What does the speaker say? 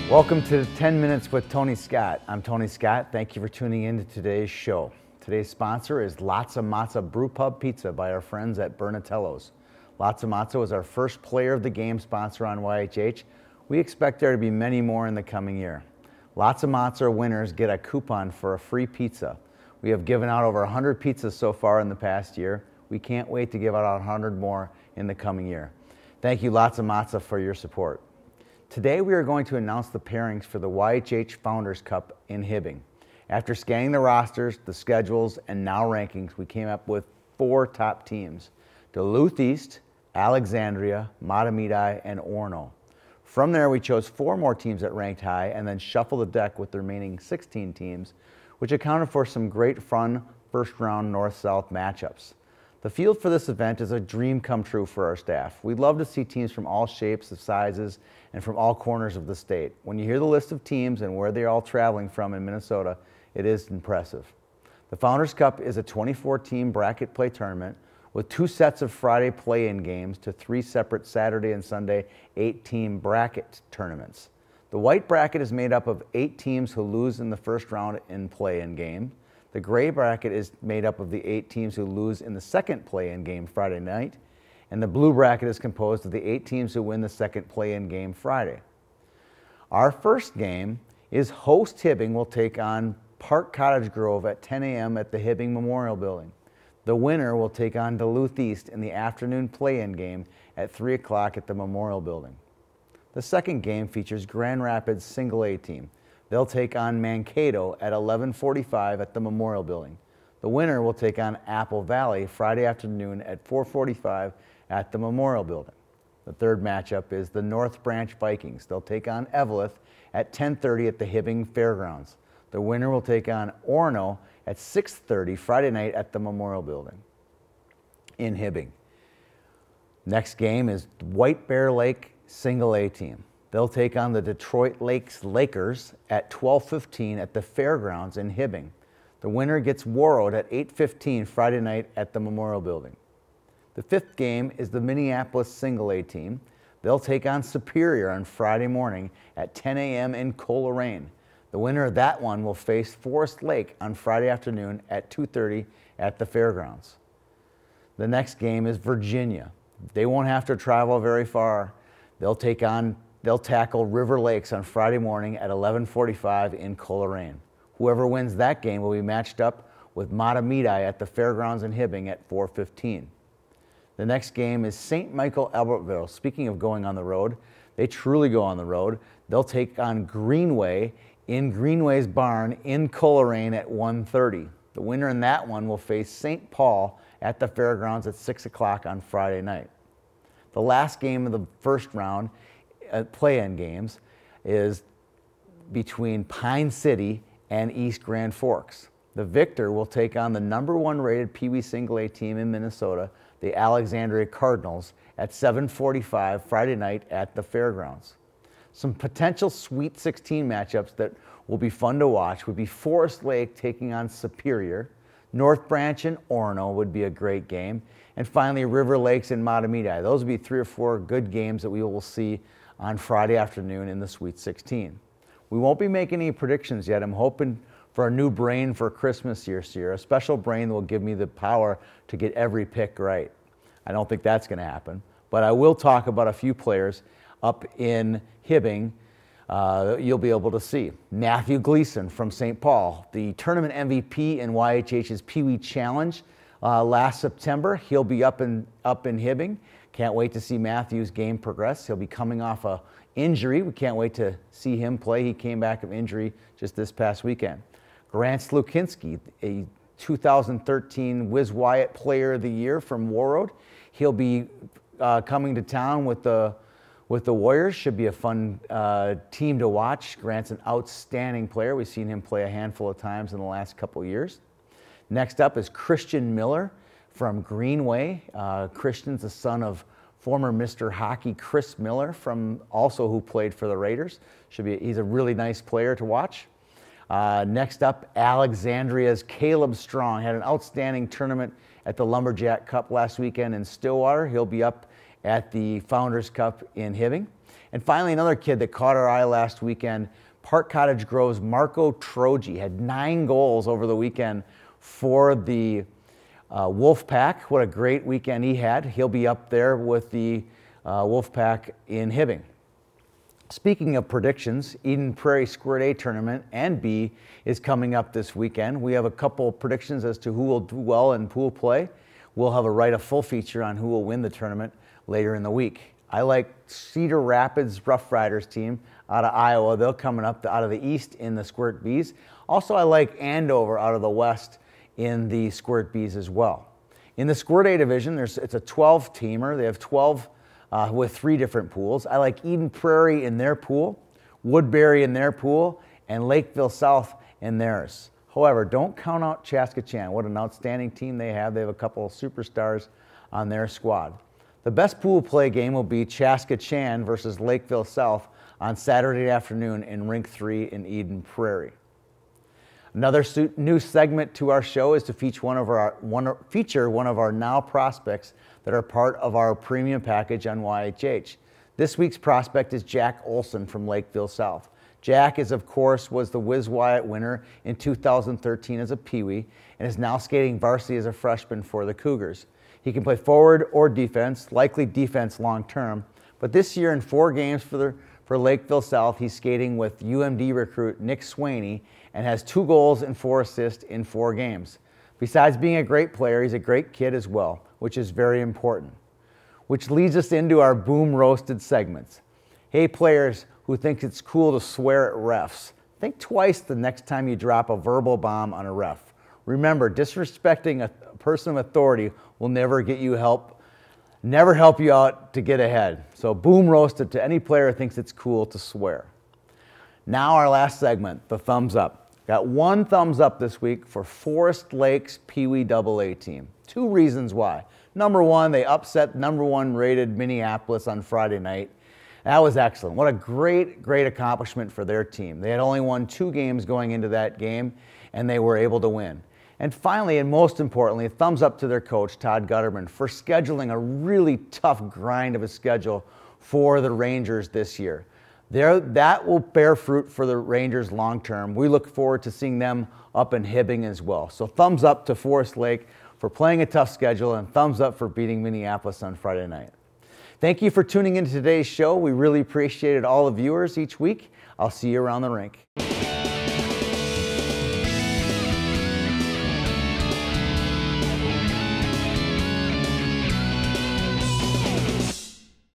Welcome to 10 Minutes with Tony Scott. I'm Tony Scott. Thank you for tuning in to today's show. Today's sponsor is Latza Matza Brewpub Pizza by our friends at Bernatello's. Latza Matza was our first player of the game sponsor on YHH. We expect there to be many more in the coming year. Latza Matza winners get a coupon for a free pizza. We have given out over 100 pizzas so far in the past year. We can't wait to give out 100 more in the coming year. Thank you, Latza Matza, for your support. Today we are going to announce the pairings for the YHH Founders Cup in Hibbing. After scanning the rosters, the schedules, and now rankings, we came up with 4 top teams: Duluth East, Alexandria, Mahtomedi, and Orono. From there we chose 4 more teams that ranked high and then shuffled the deck with the remaining 16 teams, which accounted for some great fun first round north-south matchups. The field for this event is a dream come true for our staff. We'd love to see teams from all shapes and sizes and from all corners of the state. When you hear the list of teams and where they're all traveling from in Minnesota, it is impressive. The Founders Cup is a 24-team bracket play tournament with 2 sets of Friday play-in games to 3 separate Saturday and Sunday 8-team bracket tournaments. The white bracket is made up of 8 teams who lose in the first round in play-in game. The gray bracket is made up of the 8 teams who lose in the second play-in game Friday night, and the blue bracket is composed of the 8 teams who win the second play-in game Friday. Our first game is host Hibbing will take on Park Cottage Grove at 10 a.m. at the Hibbing Memorial Building. The winner will take on Duluth East in the afternoon play-in game at 3 o'clock at the Memorial Building. The second game features Grand Rapids Single A team. They'll take on Mankato at 11:45 at the Memorial Building. The winner will take on Apple Valley Friday afternoon at 4:45 at the Memorial Building. The third matchup is the North Branch Vikings. They'll take on Eveleth at 10:30 at the Hibbing Fairgrounds. The winner will take on Orono at 6:30 Friday night at the Memorial Building in Hibbing. Next game is White Bear Lake Single A team. They'll take on the Detroit Lakes Lakers at 12:15 at the Fairgrounds in Hibbing. The winner gets Warroad at 8:15 Friday night at the Memorial Building. The fifth game is the Minneapolis Single A team. They'll take on Superior on Friday morning at 10 a.m. in Coleraine. The winner of that one will face Forest Lake on Friday afternoon at 2:30 at the Fairgrounds. The next game is Virginia. They won't have to travel very far. They'll tackle River Lakes on Friday morning at 11:45 in Coleraine. Whoever wins that game will be matched up with Mahtomedi at the Fairgrounds in Hibbing at 4:15. The next game is St. Michael Albertville. Speaking of going on the road, they truly go on the road. They'll take on Greenway in Greenway's barn in Coleraine at 1:30. The winner in that one will face St. Paul at the Fairgrounds at 6 o'clock on Friday night. The last game of the first round play-in games is between Pine City and East Grand Forks. The victor will take on the #1 rated Pee Wee Single A team in Minnesota, the Alexandria Cardinals, at 7:45 Friday night at the Fairgrounds. Some potential Sweet 16 matchups that will be fun to watch would be Forest Lake taking on Superior, North Branch and Orono would be a great game, and finally River Lakes and Mahtomedi. Those would be 3 or 4 good games that we will see on Friday afternoon in the Sweet 16. We won't be making any predictions yet. I'm hoping for a new brain for Christmas this year, a special brain that will give me the power to get every pick right. I don't think that's going to happen, but I will talk about a few players up in Hibbing you'll be able to see. Matthew Gleason from St. Paul, the tournament MVP in YHH's Pee Wee Challenge last September. He'll be up in Hibbing. Can't wait to see Matthew's game progress. He'll be coming off an injury. We can't wait to see him play. He came back of injury just this past weekend. Grant Slukinski, a 2013 Wiz Wyatt Player of the Year from Warroad. He'll be coming to town with the Warriors. Should be a fun team to watch. Grant's an outstanding player. We've seen him play a handful of times in the last couple years. Next up is Christian Miller from Greenway. Christian's the son of former Mr. Hockey Chris Miller, who played for the Raiders. He's a really nice player to watch. Next up, Alexandria's Caleb Strong had an outstanding tournament at the Lumberjack Cup last weekend in Stillwater. He'll be up at the Founders Cup in Hibbing. And finally, another kid that caught our eye last weekend, Park Cottage Grove's Marco Troji had 9 goals over the weekend for the Wolfpack. What a great weekend he had. He'll be up there with the Wolfpack in Hibbing. Speaking of predictions, Eden Prairie Squirt A tournament and B is coming up this weekend. We have a couple predictions as to who will do well in pool play. We'll have a full feature on who will win the tournament later in the week. I like Cedar Rapids Rough Riders team out of Iowa. They're coming up out of the East in the Squirt Bs. Also, I like Andover out of the West in the Squirt Bs as well. In the Squirt A division, it's a 12-teamer. They have 12 with 3 different pools. I like Eden Prairie in their pool, Woodbury in their pool, and Lakeville South in theirs. However, don't count out Chaska Chan. What an outstanding team they have. They have a couple of superstars on their squad. The best pool play game will be Chaska Chan versus Lakeville South on Saturday afternoon in Rink 3 in Eden Prairie. Another new segment to our show is to feature one of our now prospects that are part of our premium package on YHH. This week's prospect is Jack Olson from Lakeville South. Jack was the Wiz Wyatt winner in 2013 as a Pee-wee and is now skating varsity as a freshman for the Cougars. He can play forward or defense, likely defense long term, but this year in 4 games for Lakeville South, he's skating with UMD recruit Nick Swaney and has 2 goals and 4 assists in 4 games. Besides being a great player, he's a great kid as well, which is very important. Which leads us into our Boom Roasted segments. Hey players who think it's cool to swear at refs, think twice the next time you drop a verbal bomb on a ref. Remember, disrespecting a person of authority will never help you out to get ahead. So boom roasted to any player who thinks it's cool to swear. Now our last segment, the thumbs up. Got 1 thumbs up this week for Forest Lakes Pee-wee AA team. 2 reasons why. Number 1, they upset number 1 rated Minneapolis on Friday night. That was excellent. What a great accomplishment for their team. They had only won 2 games going into that game, and they were able to win. And finally, and most importantly, a thumbs up to their coach, Todd Gutterman, for scheduling a really tough grind of a schedule for the Rangers this year. That will bear fruit for the Rangers long term. We look forward to seeing them up in Hibbing as well. So thumbs up to Forest Lake for playing a tough schedule, and thumbs up for beating Minneapolis on Friday night. Thank you for tuning into today's show. We really appreciated all the viewers each week. I'll see you around the rink.